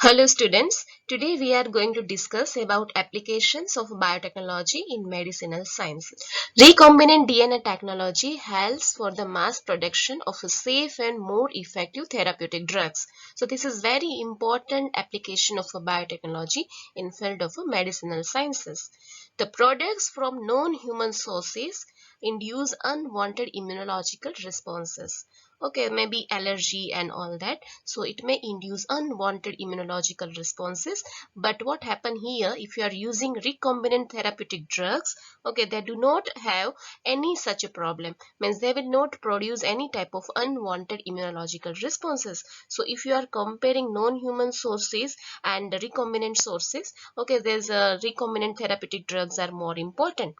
Hello students, today we are going to discuss about applications of biotechnology in medicinal sciences. Recombinant DNA technology helps for the mass production of a safe and more effective therapeutic drugs. So this is very important application of a biotechnology in field of medicinal sciences. The products from non-human sources induce unwanted immunological responses. Okay, maybe allergy and all that, so it may induce unwanted immunological responses. But what happen here, if you are using recombinant therapeutic drugs, okay, they do not have any such a problem, means they will not produce any type of unwanted immunological responses. So if you are comparing non-human sources and recombinant sources, okay, there's a recombinant therapeutic drugs are more important.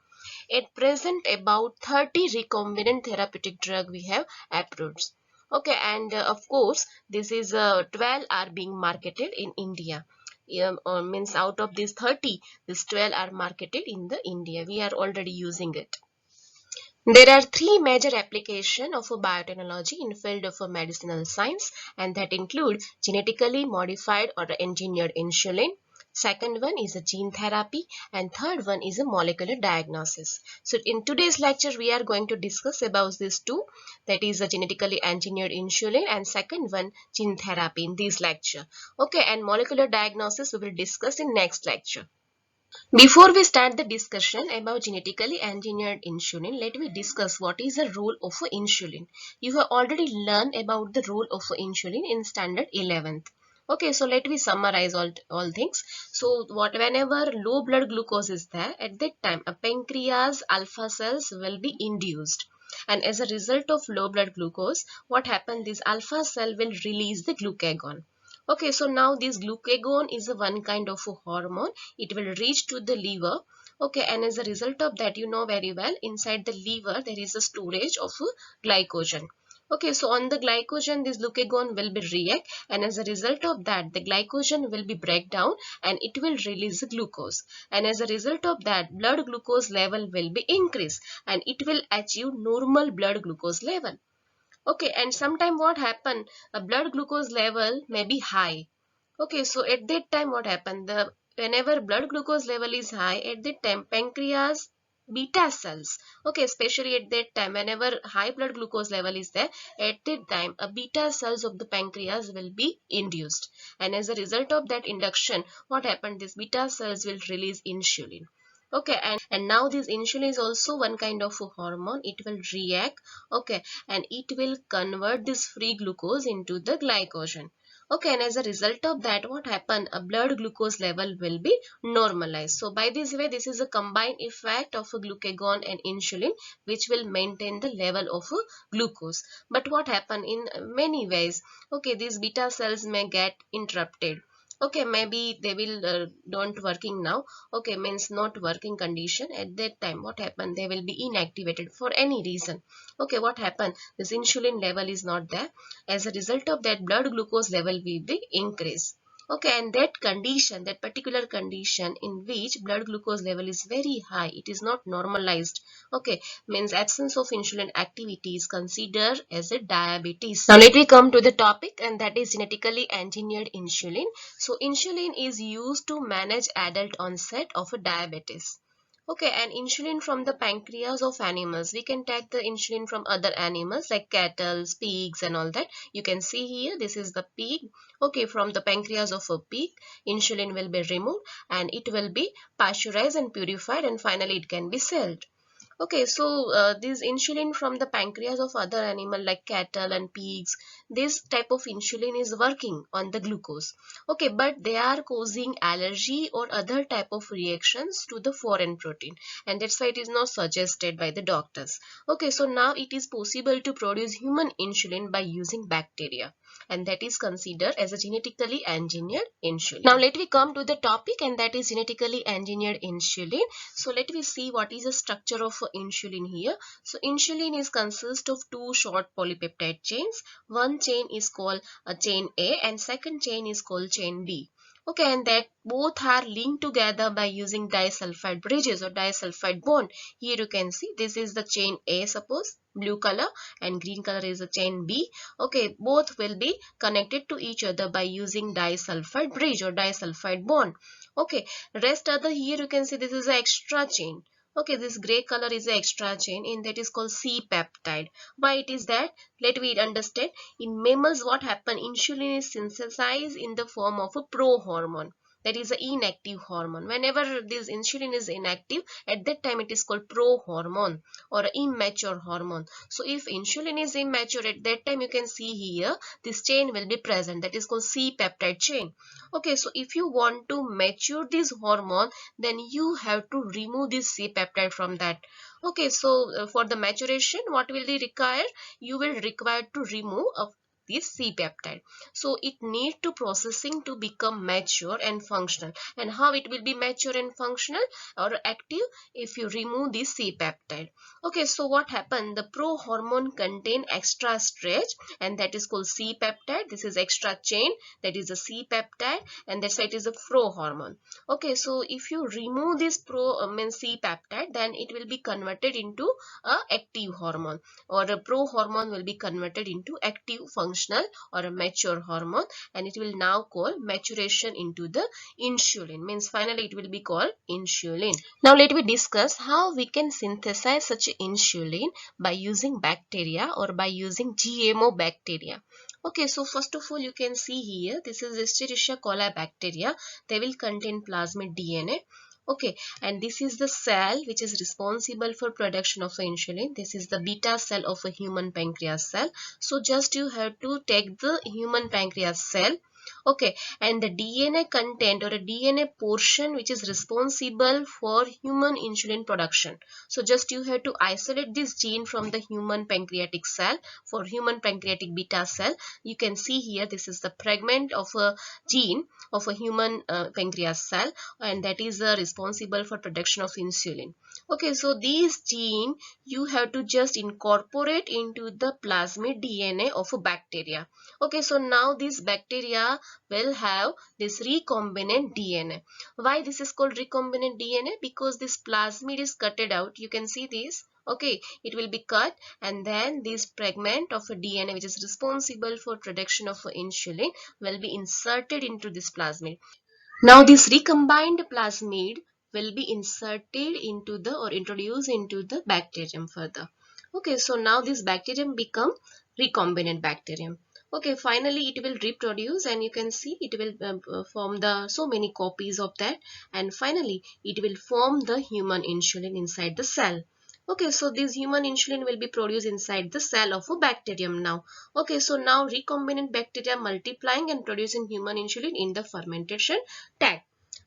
At present, about 30 recombinant therapeutic drug we have approved. Okay, and of course, this is 12 are being marketed in India. Means out of these 30, these 12 are marketed in the India. We are already using it. There are three major applications of a biotechnology in field of a medicinal science, and that include genetically modified or engineered insulin. Second one is a gene therapy, and third one is a molecular diagnosis. So in today's lecture, we are going to discuss about these two, that is a genetically engineered insulin and second one gene therapy in this lecture. Okay, and molecular diagnosis we will discuss in next lecture. Before we start the discussion about genetically engineered insulin, let me discuss what is the role of insulin. You have already learned about the role of insulin in standard 11th. Okay, so let me summarize all things. So whenever low blood glucose is there, at that time a pancreas alpha cells will be induced. And as a result of low blood glucose, what happens? This alpha cell will release the glucagon. Okay, so now this glucagon is a one kind of a hormone. It will reach to the liver. Okay, and as a result of that, you know very well, inside the liver there is a storage of glycogen. Okay, so on the glycogen, this glucagon will be react, and as a result of that, the glycogen will be break down and it will release the glucose. And as a result of that, blood glucose level will be increased and it will achieve normal blood glucose level. Okay, and sometime what happen? A blood glucose level may be high. Okay, so at that time what happened? The whenever blood glucose level is high, at that time pancreas beta cells. Okay, especially at that time, whenever high blood glucose level is there, at that time a beta cells of the pancreas will be induced, and as a result of that induction, what happened? These beta cells will release insulin. Okay, and now this insulin is also one kind of a hormone. It will react, okay, and it will convert this free glucose into the glycogen. Okay, and as a result of that, what happened? A blood glucose level will be normalized. So by this way, this is a combined effect of a glucagon and insulin, which will maintain the level of a glucose. But what happened in many ways? Okay, these beta cells may get interrupted. Okay, maybe they will don't working now. Okay, means not working condition. At that time, what happened? They will be inactivated for any reason. Okay, what happened? This insulin level is not there. As a result of that, blood glucose level will be increased. Okay, and that condition, that particular condition in which blood glucose level is very high, it is not normalized. Okay, means absence of insulin activity is considered as a diabetes. Now let me come to the topic, and that is genetically engineered insulin. So insulin is used to manage adult onset of a diabetes. Okay, and insulin from the pancreas of animals. We can take the insulin from other animals like cattle, pigs and all that. You can see here, this is the pig. Okay, from the pancreas of a pig, insulin will be removed and it will be pasteurized and purified and finally it can be sold. Okay, so this insulin from the pancreas of other animal like cattle and pigs, this type of insulin is working on the glucose. Okay, but they are causing allergy or other type of reactions to the foreign protein, and that's why it is not suggested by the doctors. Okay, so now it is possible to produce human insulin by using bacteria, and that is considered as a genetically engineered insulin. Now let me come to the topic, and that is genetically engineered insulin. So let me see what is the structure of insulin here. So insulin is consist of two short polypeptide chains. One chain is called a chain A and second chain is called chain B. Okay, and that both are linked together by using disulfide bridges or disulfide bond. Here you can see this is the chain A, suppose blue color, and green color is a chain B. Okay, both will be connected to each other by using disulfide bridge or disulfide bond. Okay, rest other here you can see this is an extra chain. Okay, this gray color is an extra chain and that is called C-peptide. Why it is that? Let me understand. In mammals what happen? Insulin is synthesized in the form of a prohormone. That is an inactive hormone. Whenever this insulin is inactive, at that time it is called prohormone or immature hormone. So if insulin is immature, at that time you can see here this chain will be present. That is called C-peptide chain. Okay, so if you want to mature this hormone, then you have to remove this C-peptide from that. Okay, so for the maturation, what will be required? You will require to remove this C-peptide. So it need to processing to become mature and functional. And how it will be mature and functional or active? If you remove this C-peptide. Okay, so what happened? The prohormone contain extra stretch and that is called C-peptide. This is extra chain, that is a C-peptide, and that's why it is a prohormone. Okay, so if you remove this C-peptide, then it will be converted into a active hormone, or a prohormone will be converted into active functional or a mature hormone, and it will now call maturation into the insulin. Means finally it will be called insulin. Now let me discuss how we can synthesize such insulin by using bacteria or by using GMO bacteria. Okay, so first of all you can see here this is Escherichia coli bacteria. They will contain plasmid DNA. Okay, and this is the cell which is responsible for production of insulin. This is the beta cell of a human pancreas cell. So just you have to take the human pancreas cell. Okay, and the DNA content or a DNA portion which is responsible for human insulin production. So just you have to isolate this gene from the human pancreatic cell. For human pancreatic beta cell, you can see here this is the fragment of a gene of a human pancreas cell, and that is responsible for production of insulin. Okay, so these gene you have to just incorporate into the plasmid DNA of a bacteria. Okay, so now this bacteria will have this recombinant DNA. Why this is called recombinant DNA? Because this plasmid is cutted out. You can see this. Okay, it will be cut, and then this fragment of a DNA which is responsible for production of insulin will be inserted into this plasmid. Now this recombined plasmid will be inserted into the or introduced into the bacterium further. Okay, so now this bacterium become recombinant bacterium. Okay, finally it will reproduce, and you can see it will form the so many copies of that, and finally it will form the human insulin inside the cell. Okay, so this human insulin will be produced inside the cell of a bacterium now. Okay, so now recombinant bacteria multiplying and producing human insulin in the fermentation tank.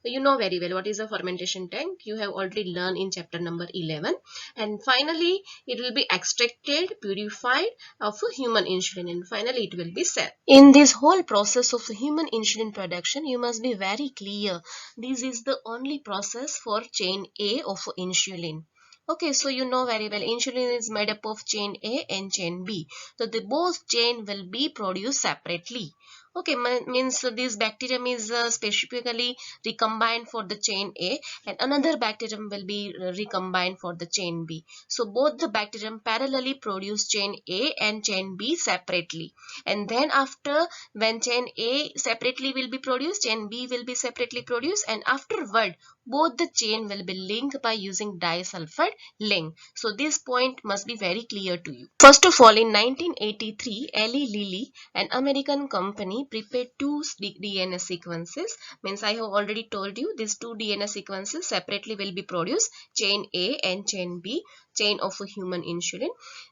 You know very well what is a fermentation tank. You have already learned in chapter number 11. And finally, it will be extracted, purified of human insulin, and finally it will be cell. In this whole process of human insulin production, you must be very clear. This is the only process for chain A of insulin. Okay, so you know very well insulin is made up of chain A and chain B. So the both chain will be produced separately. Okay, means this bacterium is specifically recombined for the chain A, and another bacterium will be recombined for the chain B. So both the bacterium parallelly produce chain A and chain B separately. And then after, when chain A separately will be produced, chain B will be separately produced, and afterward both the chain will be linked by using disulfide link. So this point must be very clear to you. First of all, in 1983, Eli Lilly, an American company, prepared two DNA sequences. Means I have already told you these two DNA sequences separately will be produced, chain A and chain B, chain of a human insulin.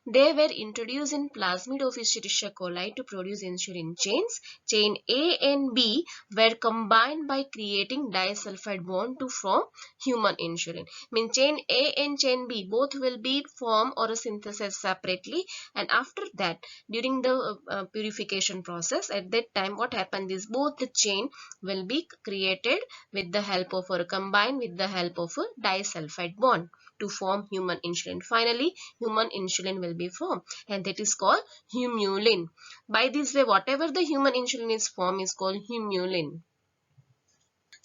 They were introduced in plasmid of Escherichia coli to produce insulin chains. Chain A and B were combined by creating disulfide bond to form human insulin. Means chain A and chain B both will be formed or synthesized separately, and after that during the purification process, at that time what happened is both the chain will be created with the help of or combined with the help of a disulfide bond to form human insulin. Finally, human insulin will be formed, and that is called humulin. By this way, whatever the human insulin is formed is called humulin.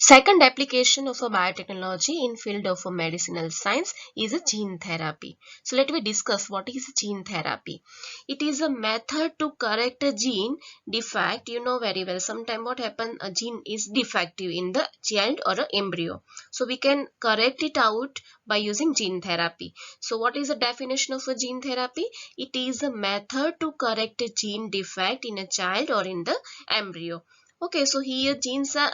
Second application of a biotechnology in field of a medicinal science is a gene therapy. So let me discuss what is gene therapy. It is a method to correct a gene defect. You know very well, sometimes what happen, a gene is defective in the child or a embryo. So we can correct it out by using gene therapy. So what is the definition of a gene therapy? It is a method to correct a gene defect in a child or in the embryo. Okay, so here genes are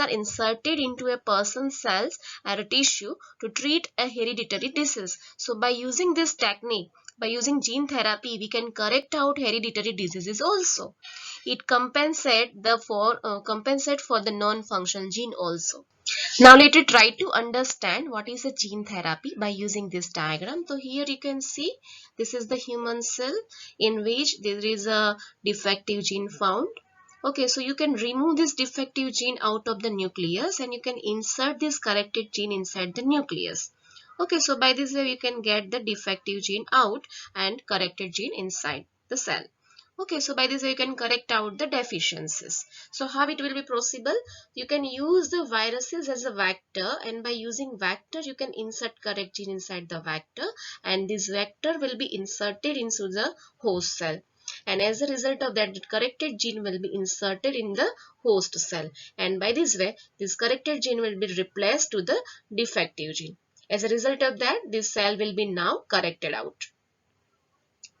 inserted into a person's cells or a tissue to treat a hereditary disease. So by using this technique, by using gene therapy, we can correct out hereditary diseases also. It compensate for the non-functional gene also. Now let us try to understand what is a gene therapy by using this diagram. So here you can see this is the human cell in which there is a defective gene found. Okay, so you can remove this defective gene out of the nucleus and you can insert this corrected gene inside the nucleus. Okay, so by this way you can get the defective gene out and corrected gene inside the cell. Okay, so by this way you can correct out the deficiencies. So how it will be possible? You can use the viruses as a vector, and by using vector you can insert correct gene inside the vector, and this vector will be inserted into the host cell. And as a result of that, the corrected gene will be inserted in the host cell. And by this way, this corrected gene will be replaced to the defective gene. As a result of that, this cell will be now corrected out.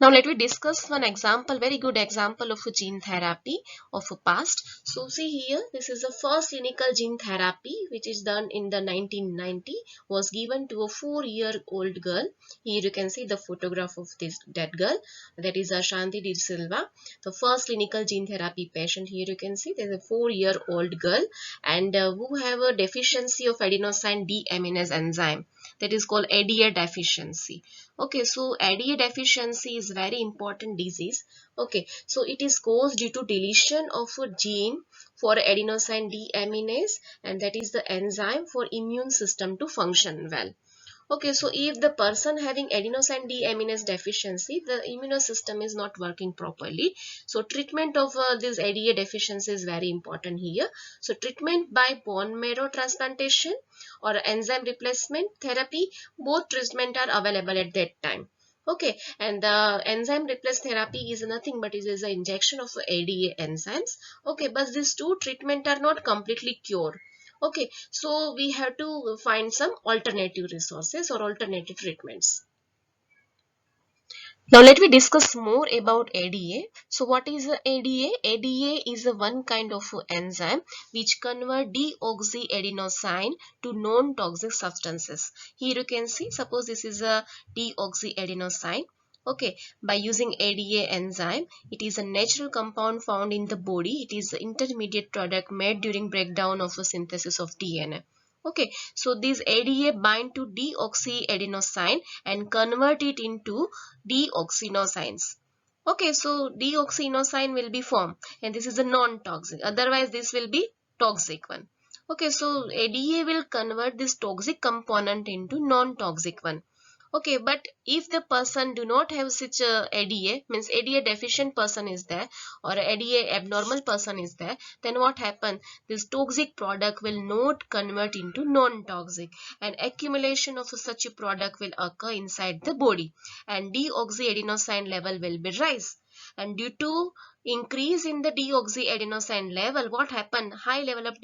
Now let me discuss one example, very good example of a gene therapy of a past. So see here, this is the first clinical gene therapy which is done in the 1990, was given to a 4-year-old girl. Here you can see the photograph of that girl, that is Ashanti De Silva. The first clinical gene therapy patient. Here you can see there is a 4-year-old girl and who have a deficiency of adenosine deaminase enzyme, that is called ADA deficiency. Okay, so ADA deficiency is very important disease. Okay, so it is caused due to deletion of a gene for adenosine deaminase, and that is the enzyme for immune system to function well. Okay, so if the person having adenosine deaminase deficiency, the immune system is not working properly. So treatment of this ADA deficiency is very important here. So treatment by bone marrow transplantation or enzyme replacement therapy, both treatment are available at that time. Okay, and the enzyme replace therapy is nothing but it is an injection of ADA enzymes. Okay, but these two treatment are not completely cure. Okay, so we have to find some alternative resources or alternative treatments. Now let me discuss more about ADA. So what is ADA? ADA is a one kind of enzyme which convert deoxyadenosine to non-toxic substances. Here you can see, suppose this is a deoxyadenosine. Okay, by using ADA enzyme, it is a natural compound found in the body. It is an intermediate product made during breakdown of a synthesis of DNA. Okay, so this ADA bind to deoxyadenosine and convert it into deoxynosines. Okay, so deoxynosine will be formed and this is a non-toxic. Otherwise, this will be toxic one. Okay, so ADA will convert this toxic component into non-toxic one. Okay, but if the person do not have such a ADA, means ADA deficient person is there or ADA abnormal person is there, then what happen? This toxic product will not convert into non-toxic, and accumulation of such a product will occur inside the body and deoxyadenosine level will be rise. And due to increase in the deoxyadenosine level, what happen? High level of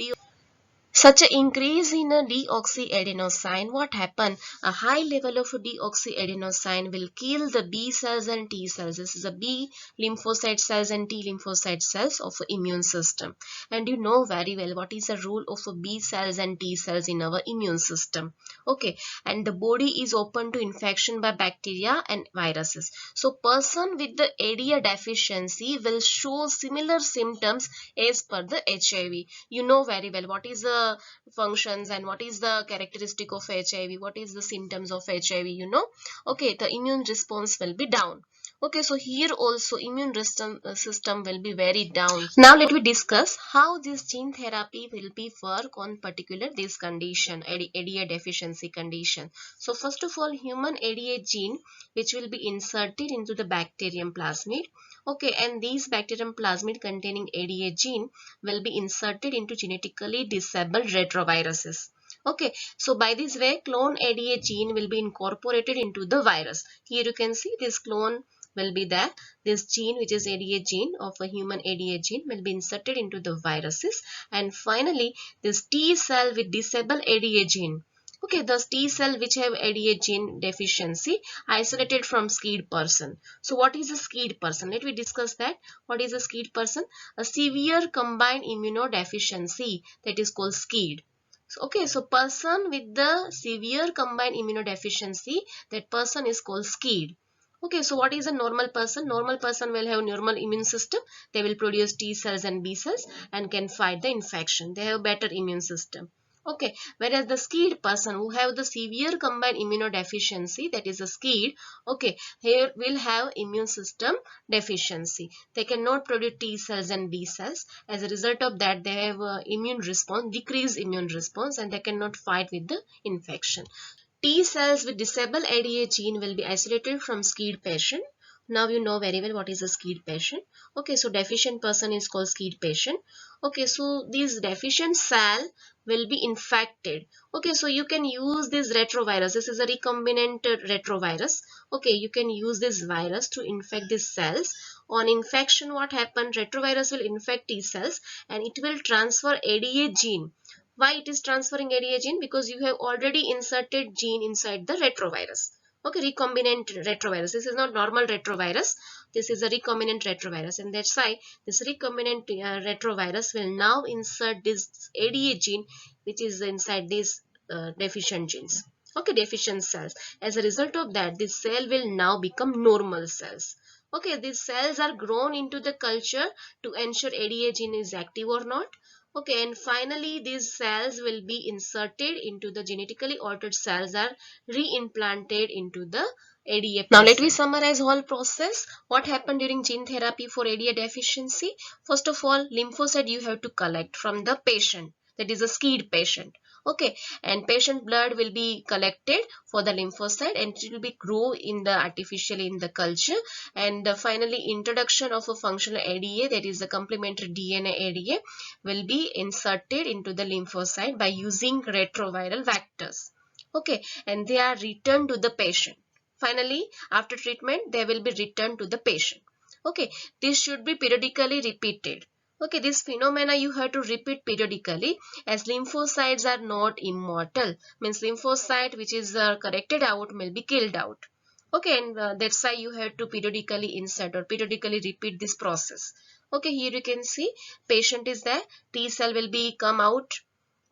such an increase in a deoxyadenosine, what happen? A high level of deoxyadenosine will kill the B cells and T cells. This is a B lymphocyte cells and T lymphocyte cells of immune system. And you know very well what is the role of B cells and T cells in our immune system. Okay, and the body is open to infection by bacteria and viruses. So person with the ADA deficiency will show similar symptoms as per the HIV. You know very well what is the functions and what is the characteristic of HIV, what is the symptoms of HIV, you know. Okay, the immune response will be down. Okay, so here also immune system will be very down. Now let me discuss how this gene therapy will be work on particular this condition, ADA deficiency condition. So first of all, human ADA gene which will be inserted into the bacterium plasmid. Okay, and these bacterium plasmid containing ADA gene will be inserted into genetically disabled retroviruses. Okay, so by this way, clone ADA gene will be incorporated into the virus. Here you can see this clone will be there. This gene, which is ADA gene of a human ADA gene, will be inserted into the viruses. And finally, this T cell with disabled ADA gene. Okay, the T cell which have ADA gene deficiency isolated from SCID person. So what is a SCID person? Let me discuss that. What is a SCID person? A severe combined immunodeficiency, that is called SCID. Okay, so person with the severe combined immunodeficiency, that person is called SCID. Okay, so what is a normal person? Normal person will have normal immune system. They will produce T cells and B cells and can fight the infection. They have better immune system. Okay, whereas the SCID person who have the severe combined immunodeficiency, that is a SCID, okay, here will have immune system deficiency. They cannot produce T cells and B cells. As a result of that, they have immune response, decreased immune response, and they cannot fight with the infection. T cells with disabled ADA gene will be isolated from SCID patient. Now you know very well what is a SCID patient. Okay, so deficient person is called SCID patient. Okay, so this deficient cell will be infected. Okay, so you can use this retrovirus. This is a recombinant retrovirus. Okay, you can use this virus to infect these cells. On infection, what happens? Retrovirus will infect T cells and it will transfer ADA gene. Why it is transferring ADA gene? Because you have already inserted gene inside the retrovirus. Okay, recombinant retrovirus. This is not normal retrovirus. This is a recombinant retrovirus, and that's why this recombinant retrovirus will now insert this ADA gene, which is inside these deficient genes. Okay, deficient cells. As a result of that, this cell will now become normal cells. Okay, these cells are grown into the culture to ensure ADA gene is active or not. Okay, and finally these cells will be inserted into the genetically altered cells are reimplanted into the ADA. Now let me summarize whole process. What happened during gene therapy for ADA deficiency? First of all, lymphocyte you have to collect from the patient, that is a SCID patient. Okay, and patient blood will be collected for the lymphocyte and it will be grow in the artificially in the culture, and finally introduction of a functional ADA, that is the complementary DNA ADA, will be inserted into the lymphocyte by using retroviral vectors. Okay, and they are returned to the patient. Finally, after treatment, they will be returned to the patient. Okay, this should be periodically repeated. Okay, this phenomena you have to repeat periodically, as lymphocytes are not immortal. Means lymphocyte which is corrected out will be killed out. Okay, and that's why you have to periodically insert or periodically repeat this process. Okay, here you can see patient is there. T cell will be come out.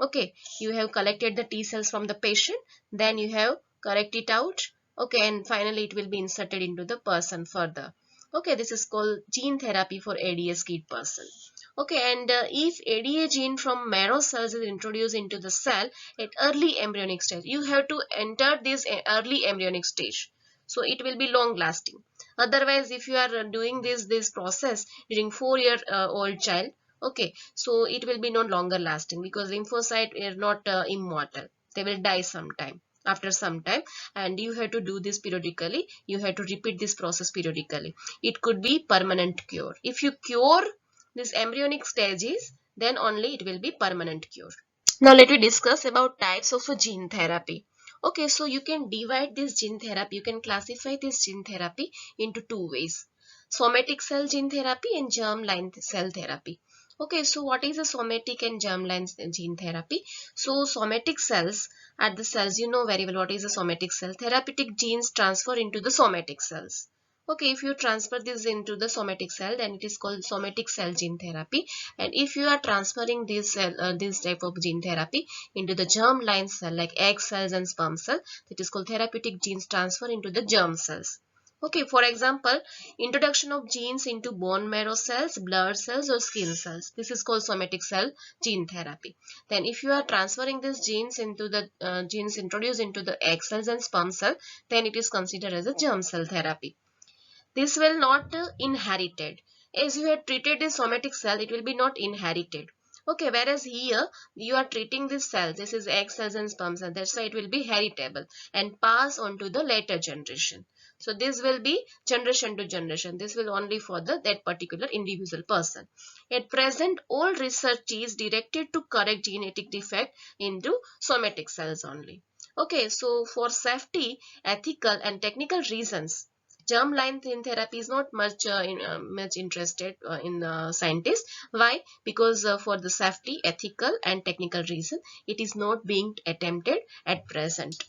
Okay, you have collected the T cells from the patient. Then you have correct it out. Okay, and finally it will be inserted into the person further. Okay, this is called gene therapy for ADA SCID person. Okay, and if ADA gene from marrow cells is introduced into the cell at early embryonic stage, you have to enter this early embryonic stage. So it will be long lasting. Otherwise, if you are doing this process during 4-year old child, okay, so it will be no longer lasting because lymphocyte are not immortal. They will die sometime after some time, and you have to do this periodically. You have to repeat this process periodically. It could be permanent cure. If you cure this embryonic stages, then only it will be permanent cure. Now let me discuss about types of a gene therapy. Okay, so you can divide this gene therapy, you can classify this gene therapy into two ways: somatic cell gene therapy and germline cell therapy. Okay, so what is a somatic and germline gene therapy? So somatic cells are the cells, you know very well what is a somatic cell. Therapeutic genes transfer into the somatic cells. Okay, if you transfer this into the somatic cell, then it is called somatic cell gene therapy. And if you are transferring this type of gene therapy into the germ-line cell like egg cells and sperm cell, that is called therapeutic genes transfer into the germ cells. Okay, for example, introduction of genes into bone marrow cells, blood cells or skin cells. This is called somatic cell gene therapy. Then if you are transferring these genes into the genes introduced into the egg cells and sperm cell, then it is considered as a germ cell therapy. This will not inherited. As you have treated the somatic cell, it will be not inherited. Okay, whereas here you are treating this cells, this is egg cells and sperm cells, that's why it will be heritable and pass on to the later generation. So this will be generation to generation. This will only for that particular individual person. At present, all research is directed to correct genetic defect into somatic cells only. Okay, so for safety, ethical and technical reasons, germline gene therapy is not much interested in scientists. Why? Because for the safety, ethical and technical reason, it is not being attempted at present.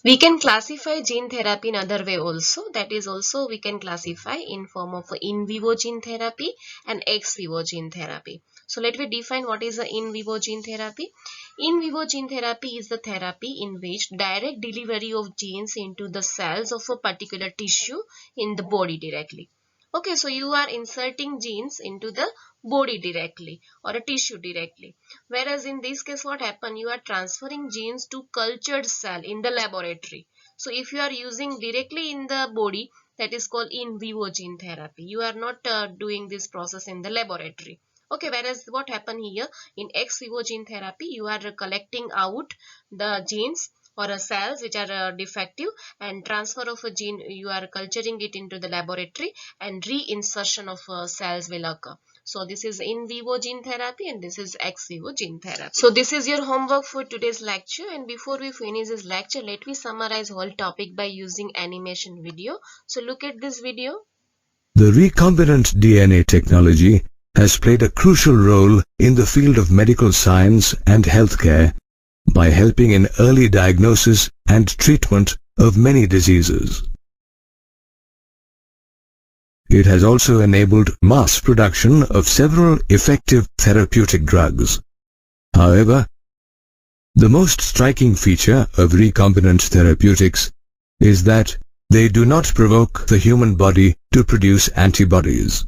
We can classify gene therapy in other way also. That is also we can classify in form of in vivo gene therapy and ex vivo gene therapy. So let me define what is the in vivo gene therapy. In vivo gene therapy is the therapy in which direct delivery of genes into the cells of a particular tissue in the body directly. Okay, so you are inserting genes into the body directly or a tissue directly. Whereas in this case, what happen? You are transferring genes to cultured cell in the laboratory. So if you are using directly in the body, that is called in vivo gene therapy. You are not doing this process in the laboratory. Okay, whereas what happen here in ex vivo gene therapy, you are collecting out the genes or cells which are defective, and transfer of a gene, you are culturing it into the laboratory, and reinsertion of cells will occur. So this is in vivo gene therapy and this is ex vivo gene therapy. So this is your homework for today's lecture, and before we finish this lecture, let me summarize whole topic by using animation video. So look at this video. The recombinant DNA technology has played a crucial role in the field of medical science and healthcare by helping in early diagnosis and treatment of many diseases. It has also enabled mass production of several effective therapeutic drugs. However, the most striking feature of recombinant therapeutics is that they do not provoke the human body to produce antibodies.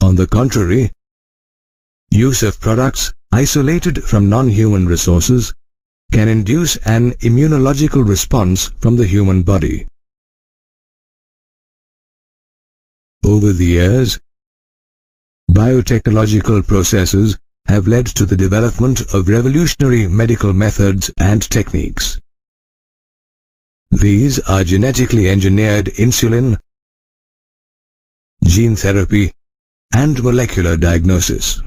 On the contrary, use of products isolated from non-human resources can induce an immunological response from the human body. Over the years, biotechnological processes have led to the development of revolutionary medical methods and techniques. These are genetically engineered insulin, gene therapy, and molecular diagnosis.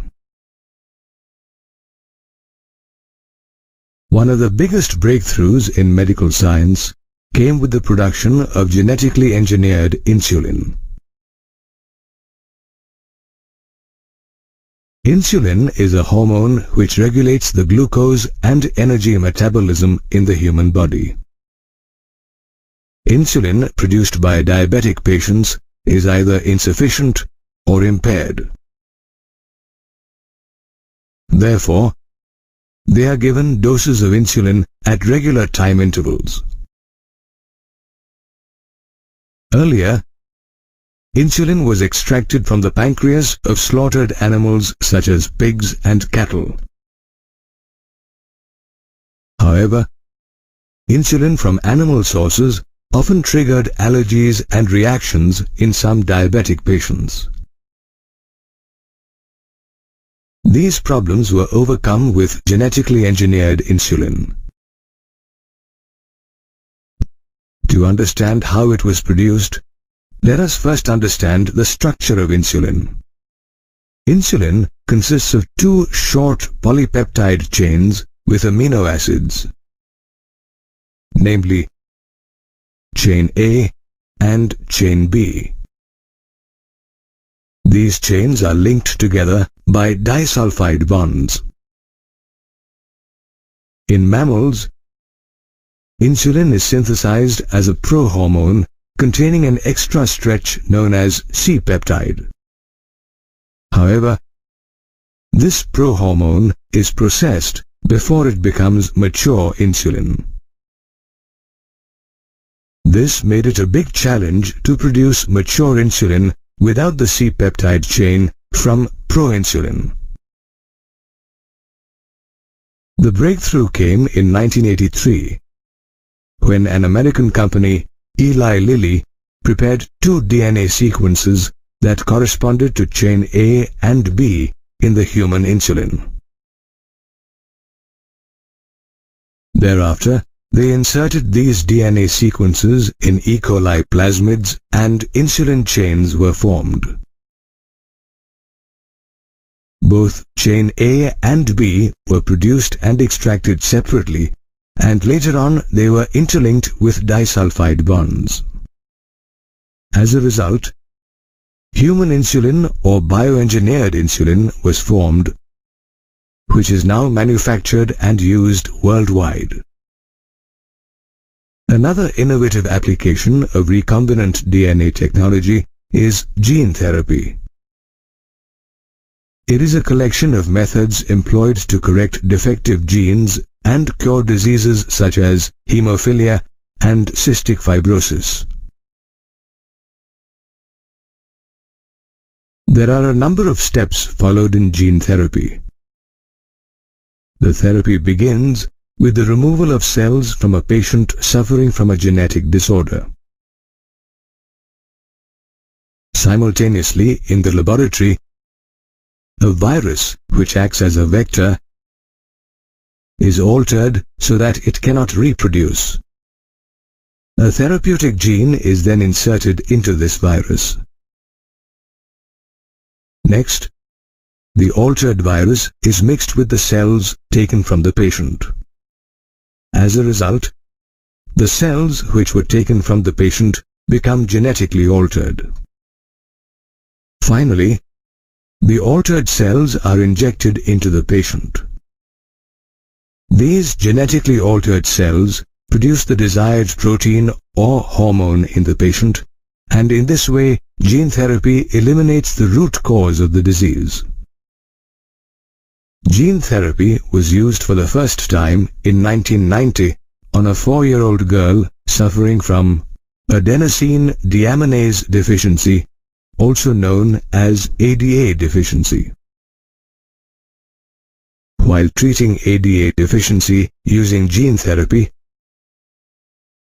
One of the biggest breakthroughs in medical science came with the production of genetically engineered insulin. Insulin is a hormone which regulates the glucose and energy metabolism in the human body. Insulin produced by diabetic patients is either insufficient or impaired. Therefore, they are given doses of insulin at regular time intervals. Earlier, insulin was extracted from the pancreas of slaughtered animals such as pigs and cattle. However, insulin from animal sources often triggered allergies and reactions in some diabetic patients. These problems were overcome with genetically engineered insulin. To understand how it was produced, let us first understand the structure of insulin. Insulin consists of two short polypeptide chains with amino acids, namely chain A and chain B. These chains are linked together by disulfide bonds. In mammals, insulin is synthesized as a prohormone containing an extra stretch known as C-peptide. However, this prohormone is processed before it becomes mature insulin. This made it a big challenge to produce mature insulin without the C-peptide chain from proinsulin. The breakthrough came in 1983, when an American company, Eli Lilly, prepared two DNA sequences that corresponded to chain A and B in the human insulin. Thereafter, They inserted these DNA sequences in E. coli plasmids and insulin chains were formed. Both chain A and B were produced and extracted separately, and later on they were interlinked with disulfide bonds. As a result, human insulin or bioengineered insulin was formed, which is now manufactured and used worldwide. Another innovative application of recombinant DNA technology is gene therapy. It is a collection of methods employed to correct defective genes and cure diseases such as hemophilia and cystic fibrosis. There are a number of steps followed in gene therapy. The therapy begins with the removal of cells from a patient suffering from a genetic disorder. Simultaneously, in the laboratory, a virus, which acts as a vector, is altered so that it cannot reproduce. A therapeutic gene is then inserted into this virus. Next, the altered virus is mixed with the cells taken from the patient. As a result, the cells which were taken from the patient become genetically altered. Finally, the altered cells are injected into the patient. These genetically altered cells produce the desired protein or hormone in the patient, and in this way, gene therapy eliminates the root cause of the disease. Gene therapy was used for the first time in 1990 on a 4-year-old girl suffering from adenosine deaminase deficiency, also known as ADA deficiency. While treating ADA deficiency using gene therapy,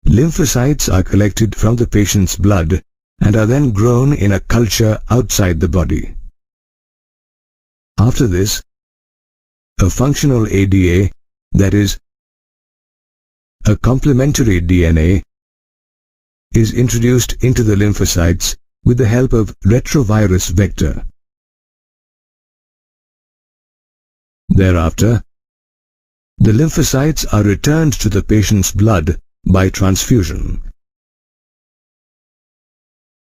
lymphocytes are collected from the patient's blood and are then grown in a culture outside the body. After this, a functional ADA, that is, a complementary DNA, is introduced into the lymphocytes with the help of retrovirus vector. Thereafter, the lymphocytes are returned to the patient's blood by transfusion.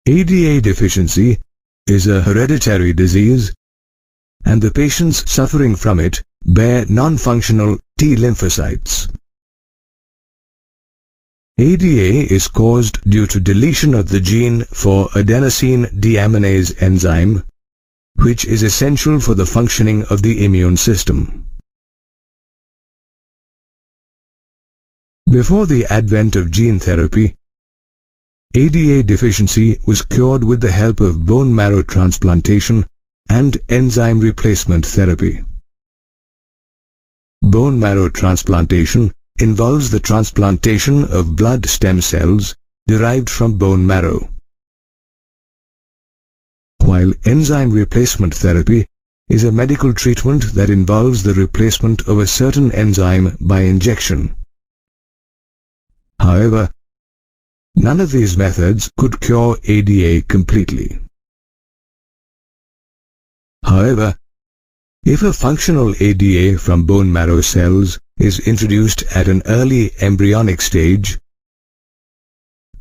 ADA deficiency is a hereditary disease, and the patients suffering from it bear non-functional T lymphocytes. ADA is caused due to deletion of the gene for adenosine deaminase enzyme, which is essential for the functioning of the immune system. Before the advent of gene therapy, ADA deficiency was cured with the help of bone marrow transplantation and enzyme replacement therapy. Bone marrow transplantation involves the transplantation of blood stem cells derived from bone marrow, while enzyme replacement therapy is a medical treatment that involves the replacement of a certain enzyme by injection. However, none of these methods could cure ADA completely. However, if a functional ADA from bone marrow cells is introduced at an early embryonic stage,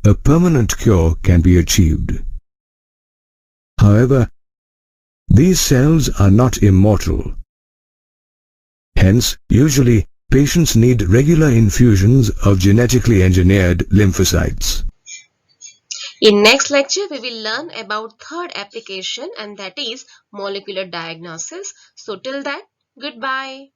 a permanent cure can be achieved. However, these cells are not immortal. Hence, usually, patients need regular infusions of genetically engineered lymphocytes. In next lecture, we will learn about third application, and that is molecular diagnosis. So till that, goodbye.